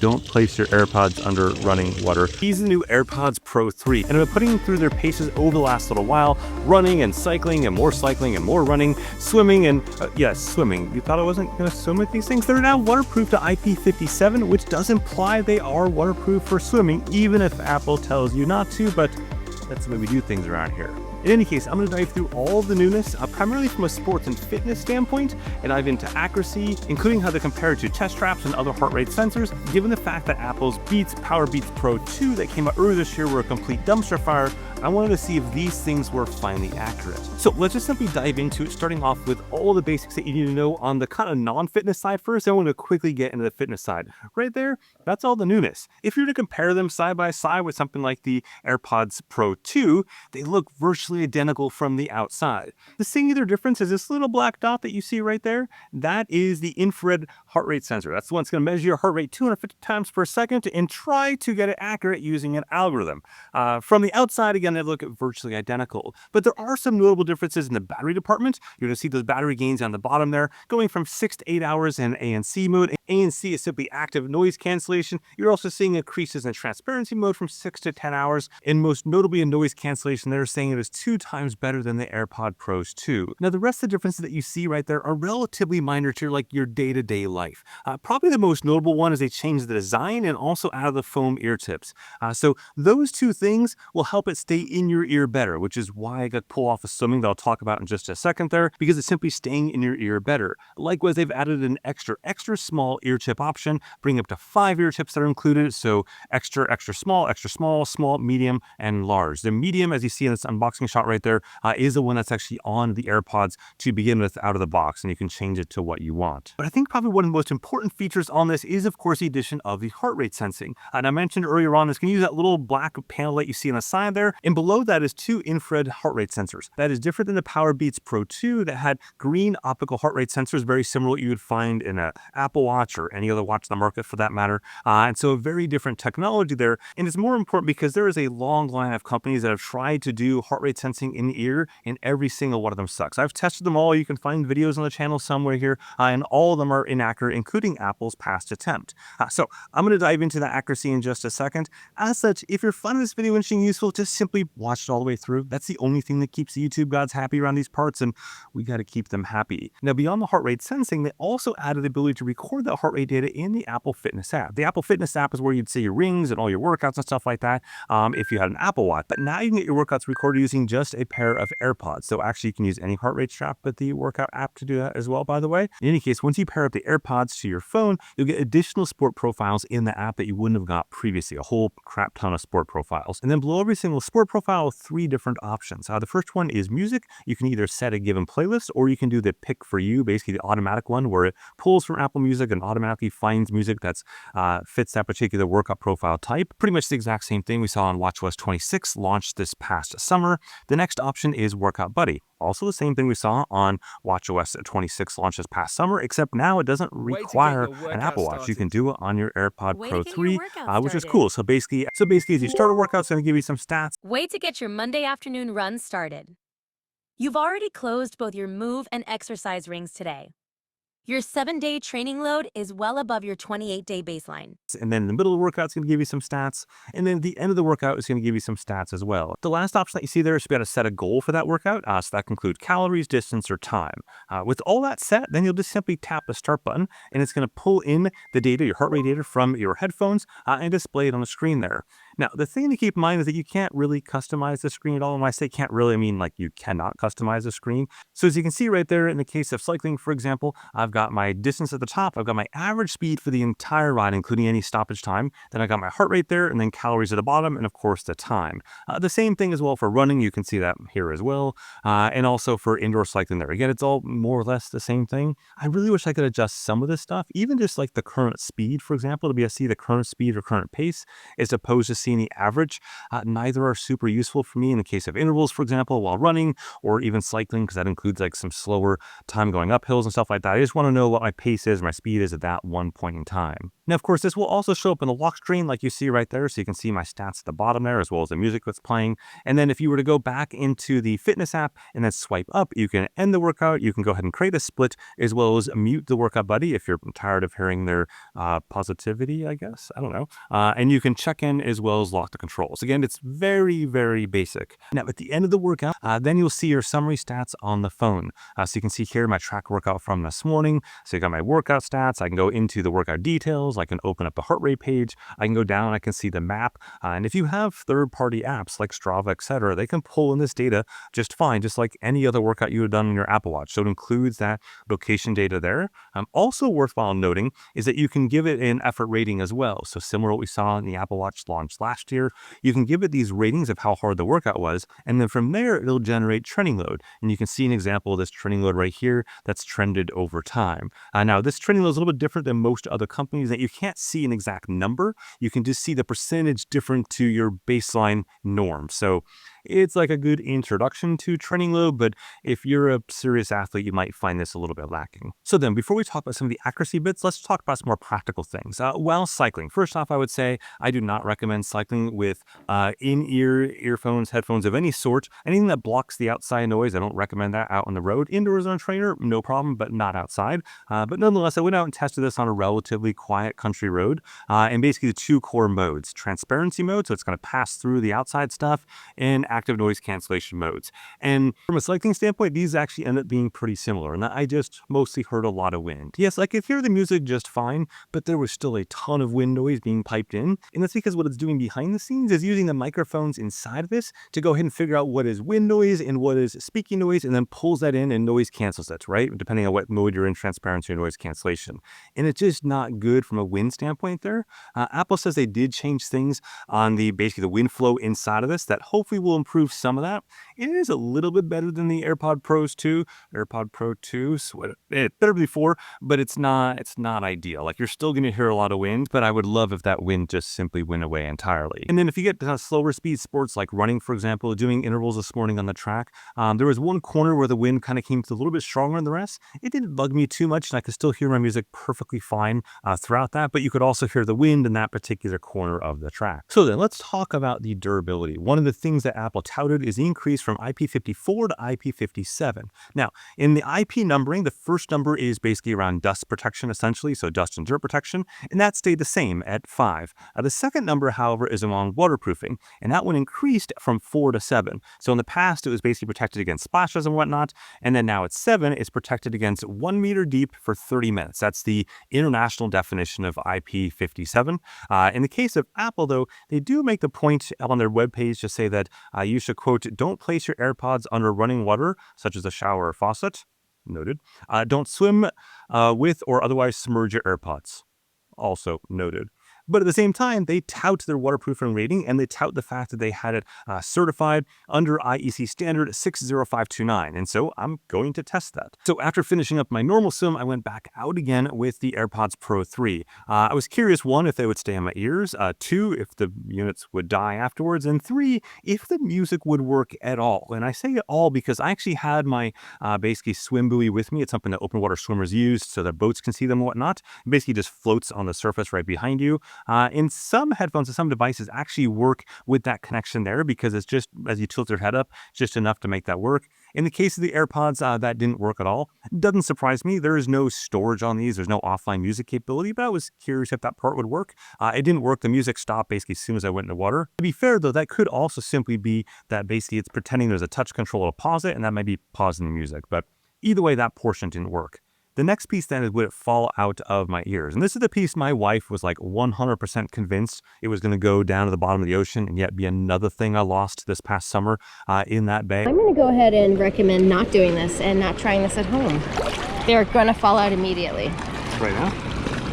Don't place your AirPods under running water. These are the new AirPods Pro 3, and I've been putting them through their paces over the last little while, running and cycling and more running, swimming and, yes, swimming. You thought I wasn't going to swim with these things? They're now waterproof to IP57, which does imply they are waterproof for swimming, even if Apple tells you not to, but that's the way we do things around here. In any case, I'm going to dive through all of the newness, primarily from a sports and fitness standpoint, and dive into accuracy, including how they compare to chest straps and other heart rate sensors, given the fact that Apple's PowerBeats Pro 2 that came out earlier this year were a complete dumpster fire. I wanted to see if these things were finally accurate. So let's just simply dive into it, starting off with all the basics that you need to know on the kind of non-fitness side first. I want to quickly get into the fitness side. Right there, that's all the newness. If you were to compare them side by side with something like the AirPods Pro 2, they look virtually identical from the outside. The singular difference is this little black dot that you see right there. That is the infrared heart rate sensor. That's the one that's going to measure your heart rate 250 times per second and try to get it accurate using an algorithm. From the outside, again, they look virtually identical. But there are some notable differences in the battery department. You're going to see those battery gains on the bottom there, going from 6 to 8 hours in ANC mode. ANC is simply active noise cancellation. You're also seeing increases in transparency mode from 6 to 10 hours. And most notably in noise cancellation, they're saying it is 2 times better than the AirPod Pros 2. Now, the rest of the differences that you see right there are relatively minor to like your day-to-day life. Probably the most notable one is they changed the design and also added the foam ear tips. So those two things will help it stay in your ear better, which is why I got pull off of swimming that I'll talk about in just a second there, because it's simply staying in your ear better. Likewise, they've added an extra small ear tip option, bringing up to 5 ear tips that are included. So extra small, medium, and large. The medium, as you see in this unboxing shot right there, is the one that's actually on the AirPods to begin with out of the box, and you can change it to what you want. But I think probably one of the most important features on this is, of course, the addition of the heart rate sensing. And I mentioned earlier on, this can use that little black panel that you see on the side there, and below that is 2 infrared heart rate sensors. That is different than the PowerBeats Pro 2 that had green optical heart rate sensors, very similar to what you would find in an Apple Watch or any other watch in the market for that matter. And so a very different technology there. And it's more important because there is a long line of companies that have tried to do heart rate sensing in the ear, and every single one of them sucks. I've tested them all. You can find videos on the channel somewhere here, and all of them are inaccurate, including Apple's past attempt. So I'm going to dive into that accuracy in just a second. As such, if you're finding this video interesting and useful, just simply watch it all the way through. That's the only thing that keeps the YouTube gods happy around these parts, and we got to keep them happy. Now, beyond the heart rate sensing, they also added the ability to record that heart rate data in the Apple Fitness app. The Apple Fitness app is where you'd see your rings and all your workouts and stuff like that if you had an Apple Watch. But now you can get your workouts recorded using just a pair of AirPods. So actually, you can use any heart rate strap but the workout app to do that as well, by the way. In any case, once you pair up the AirPods to your phone, you'll get additional sport profiles in the app that you wouldn't have got previously, a whole crap ton of sport profiles. And then below every single sport profile, 3 different options. The first one is music. You can either set a given playlist, or you can do the pick for you, basically the automatic one where it pulls from Apple Music and automatically finds music that's fits that particular workout profile type. Pretty much the exact same thing we saw on WatchOS 26, launched this past summer. The next option is Workout Buddy. Also the same thing we saw on WatchOS 26 launched this past summer, except now it doesn't require an Apple Watch. You can do it on your AirPod Pro 3, which is cool. So basically, as you start a workout, it's going to give you some stats. Wait to get your Monday afternoon run started. You've already closed both your move and exercise rings today. Your 7-day training load is well above your 28-day baseline. And then in the middle of the workout, it's going to give you some stats. And then the end of the workout is going to give you some stats as well. The last option that you see there is you got to set a goal for that workout. So that can include calories, distance, or time. With all that set, then you'll just simply tap the start button, and it's going to pull in the data, your heart rate data from your headphones, and display it on the screen there. Now, the thing to keep in mind is that you can't really customize the screen at all. And when I say can't really, I mean like you cannot customize the screen. So as you can see right there, in the case of cycling, for example, I've got my distance at the top. I've got my average speed for the entire ride, including any stoppage time. Then I got my heart rate there, and then calories at the bottom, and of course the time. The same thing as well for running. You can see that here as well. And also for indoor cycling there. Again, it's all more or less the same thing. I really wish I could adjust some of this stuff, even just like the current speed, for example, to be able to see the current speed or current pace, as opposed to seeing the average. Neither are super useful for me in the case of intervals, for example, while running, or even cycling, because that includes like some slower time going up hills and stuff like that. I just want want to know what my pace is, my speed is at that one point in time. Now, of course, this will also show up in the lock screen like you see right there, so you can see my stats at the bottom there, as well as the music that's playing. And then if you were to go back into the fitness app and then swipe up, you can end the workout, you can go ahead and create a split, as well as mute the workout buddy if you're tired of hearing their positivity, I guess. I don't know. And you can check in as well as lock the controls. Again, it's very, very basic. Now, at the end of the workout, then you'll see your summary stats on the phone. So you can see here my track workout from this morning. So you got my workout stats. I can go into the workout details. I can open up a heart rate page. I can go down. I can see the map. And if you have third-party apps like Strava, etc., they can pull in this data just fine, just like any other workout you would have done on your Apple Watch. So it includes that location data there. Also worthwhile noting is that you can give it an effort rating as well. So similar to what we saw in the Apple Watch launch last year, you can give it these ratings of how hard the workout was, and then from there it'll generate training load. And you can see an example of this training load right here that's trended over time. Now this training load is a little bit different than most other companies, that you can't see an exact number. You can just see the percentage different to your baseline norm. So it's like a good introduction to training load, but if you're a serious athlete, you might find this a little bit lacking. So then, before we talk about some of the accuracy bits, let's talk about some more practical things. While cycling, first off, I would say I do not recommend cycling with in-ear earphones, headphones of any sort. Anything that blocks the outside noise, I don't recommend that out on the road. Indoors on a trainer, no problem, but not outside. But nonetheless, I went out and tested this on a relatively quiet country road, and basically the two core modes: transparency mode, so it's going to pass through the outside stuff, and active noise cancellation modes. And from a cycling standpoint, these actually end up being pretty similar, and I just mostly heard a lot of wind. Yes, I could hear the music just fine, but there was still a ton of wind noise being piped in, and that's because what it's doing behind the scenes is using the microphones inside of this to go ahead and figure out what is wind noise and what is speaking noise, and then pulls that in and noise cancels it, right? Depending on what mode you're in, transparency or noise cancellation. And it's just not good from a wind standpoint there. Apple says they did change things on basically the wind flow inside of this that hopefully will improve some of that. It is a little bit better than the AirPod Pros 2, AirPod Pro 2, it's better before, but it's not ideal. Like, you're still going to hear a lot of wind, but I would love if that wind just simply went away entirely. And then if you get to slower speed sports like running, for example, doing intervals this morning on the track, there was one corner where the wind kind of came a little bit stronger than the rest. It didn't bug me too much, and I could still hear my music perfectly fine throughout that, but you could also hear the wind in that particular corner of the track. So then let's talk about the durability. One of the things that Apple touted is the increase from IP54 to IP57. Now, in the IP numbering, the first number is basically around dust protection, essentially, so dust and dirt protection, and that stayed the same at 5. The second number, however, is around waterproofing, and that one increased from 4 to 7. So in the past, it was basically protected against splashes and whatnot, and then now at 7, it's protected against 1 meter deep for 30 minutes. That's the international definition of IP57. In the case of Apple, though, they do make the point on their webpage to say that you should, quote, don't place your AirPods under running water, such as a shower or faucet. Noted. Don't swim with or otherwise submerge your AirPods. Also noted. But at the same time, they tout their waterproofing rating, and they tout the fact that they had it certified under IEC standard 60529. And so I'm going to test that. So after finishing up my normal swim, I went back out again with the AirPods Pro 3. I was curious, 1, if they would stay on my ears, 2, if the units would die afterwards, and 3, if the music would work at all. And I say all because I actually had my basically swim buoy with me. It's something that open water swimmers use so that boats can see them and whatnot. It basically just floats on the surface right behind you. And some headphones and some devices actually work with that connection there, because it's just, as you tilt your head up, just enough to make that work. In the case of the AirPods, that didn't work at all. Doesn't surprise me. There is no storage on these. There's no offline music capability, but I was curious if that part would work. It didn't work. The music stopped basically as soon as I went in the water. To be fair, though, that could also simply be that basically it's pretending there's a touch control to pause it, and that might be pausing the music. But either way, that portion didn't work. The next piece then is, would it fall out of my ears? And this is the piece my wife was like 100% convinced it was going to go down to the bottom of the ocean and yet be another thing I lost this past summer in that bay. I'm going to go ahead and recommend not doing this and not trying this at home. They're going to fall out immediately. Right now?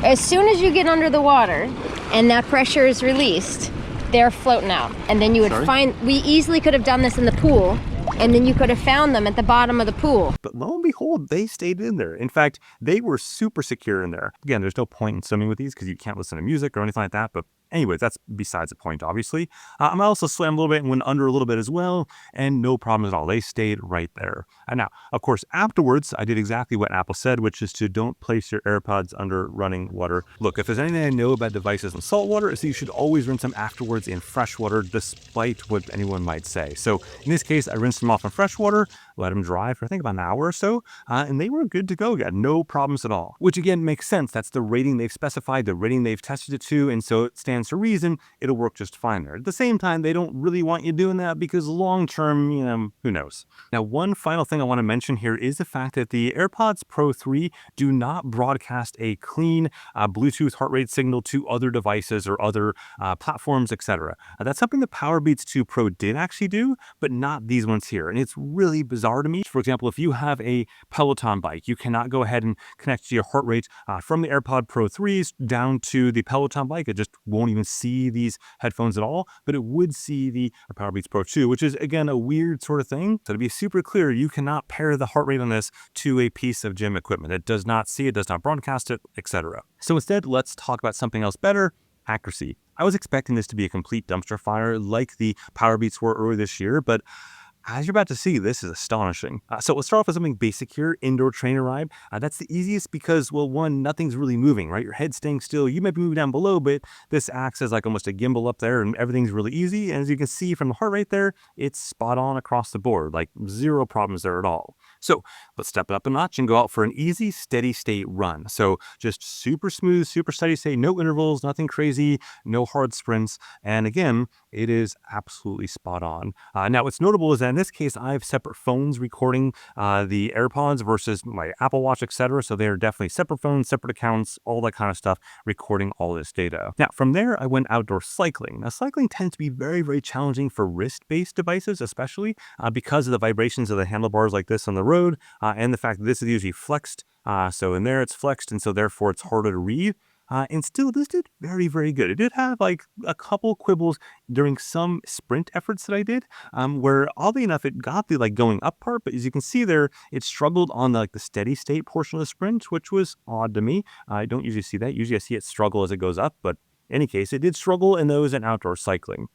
As soon as you get under the water and that pressure is released, they're floating out. And then you would find, we easily could have done this in the pool, and then you could have found them at the bottom of the pool. But lo and behold, they stayed in there. In fact, they were super secure in there. Again, there's no point in swimming with these because you can't listen to music or anything like that, but Anyways, that's besides the point, obviously. I also swam a little bit and went under a little bit as well, and no problems at all. They stayed right there. And now, of course, afterwards, I did exactly what Apple said, which is to don't place your AirPods under running water. Look, if there's anything I know about devices in salt water, it's that you should always rinse them afterwards in fresh water, despite what anyone might say. So in this case, I rinsed them off in fresh water, let them dry for I think about an hour or so, and they were good to go. Got no problems at all. Which again makes sense. That's the rating they've specified, the rating they've tested it to, and so it stands to reason it'll work just fine there. At the same time, they don't really want you doing that because long term, who knows. Now, one final thing I want to mention here is the fact that the AirPods Pro 3 do not broadcast a clean Bluetooth heart rate signal to other devices or other platforms, etc. That's something the PowerBeats 2 Pro did actually do, but not these ones here. And it's really bizarre to me. For example, if you have a Peloton bike, you cannot go ahead and connect your heart rate from the AirPod Pro 3s down to the Peloton bike. It just won't even see these headphones at all, but it would see the PowerBeats Pro 2, which is again a weird sort of thing. So to be super clear, you cannot pair the heart rate on this to a piece of gym equipment. It does not see it, does not broadcast it, etc. So instead, let's talk about something else better: accuracy. I was expecting this to be a complete dumpster fire like the PowerBeats were earlier this year, but as you're about to see, this is astonishing. So let's start off with something basic here: indoor trainer ride. That's the easiest because, well, one, nothing's really moving, right? Your head's staying still. You might be moving down below, but this acts as like almost a gimbal up there and everything's really easy. And as you can see from the heart rate there, it's spot on across the board, like zero problems there at all. So let's step it up a notch and go out for an easy, steady state run. So just super smooth, super steady state, no intervals, nothing crazy, no hard sprints. And again, it is absolutely spot on. Now, what's notable is that in this case, I have separate phones recording the AirPods versus my Apple Watch, etc. So they are definitely separate phones, separate accounts, all that kind of stuff, recording all this data. Now, from there, I went outdoor cycling. Now, cycling tends to be very, very challenging for wrist-based devices, especially because of the vibrations of the handlebars like this on the road, and the fact that this is usually flexed. So in there, it's flexed, and so therefore it's harder to read. And still, this did very, very good. It did have like a couple quibbles during some sprint efforts that I did, where oddly enough, it got the like going up part, but as you can see there, it struggled on the steady state portion of the sprint, which was odd to me. I don't usually see that. Usually I see it struggle as it goes up, but in any case, it did struggle in those in outdoor cycling.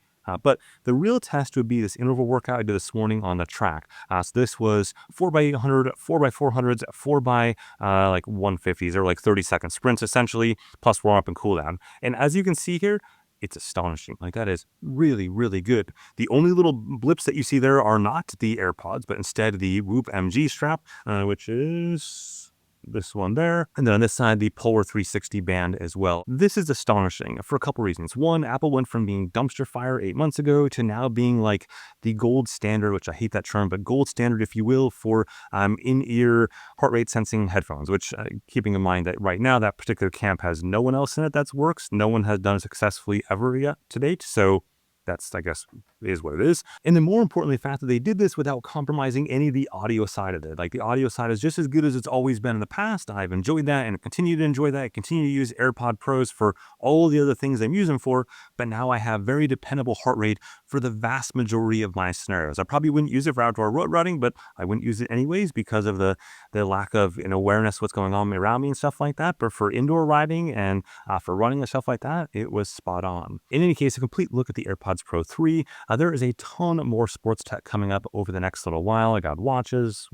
But the real test would be this interval workout I did this morning on the track. So this was 4x800, 4x400s, 4x like 150s, or like 30-second sprints essentially, plus warm up and cool down. And as you can see here, it's astonishing. Like, that is really, really good. The only little blips that you see there are not the AirPods, but instead the Whoop MG strap, which is this one there, and then on this side the Polar 360 band as well. This is astonishing for a couple reasons. One, Apple went from being dumpster fire 8 months ago to now being like the gold standard, which I hate that term, but gold standard, if you will, for in-ear heart rate sensing headphones, which keeping in mind that right now that particular camp has no one else in it that works. No one has done it successfully ever yet to date. So that's, I guess, is what it is. And then more importantly, the fact that they did this without compromising any of the audio side of it. Like, the audio side is just as good as it's always been in the past. I've enjoyed that and continue to enjoy that. I continue to use AirPod Pros for all the other things I'm using for, but now I have very dependable heart rate for the vast majority of my scenarios. I probably wouldn't use it for outdoor road riding, but I wouldn't use it anyways because of the lack of awareness what's going on around me and stuff like that. But for indoor riding and for running and stuff like that, it was spot on. In any case, a complete look at the AirPods Pro 3. There is a ton more sports tech coming up over the next little while. I got watches,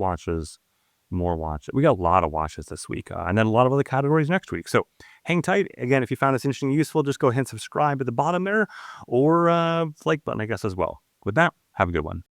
more watches. We got a lot of watches this week, and then a lot of other categories next week. So hang tight. Again, if you found this interesting and useful, just go ahead and subscribe at the bottom there, or like button, I guess, as well. With that, have a good one.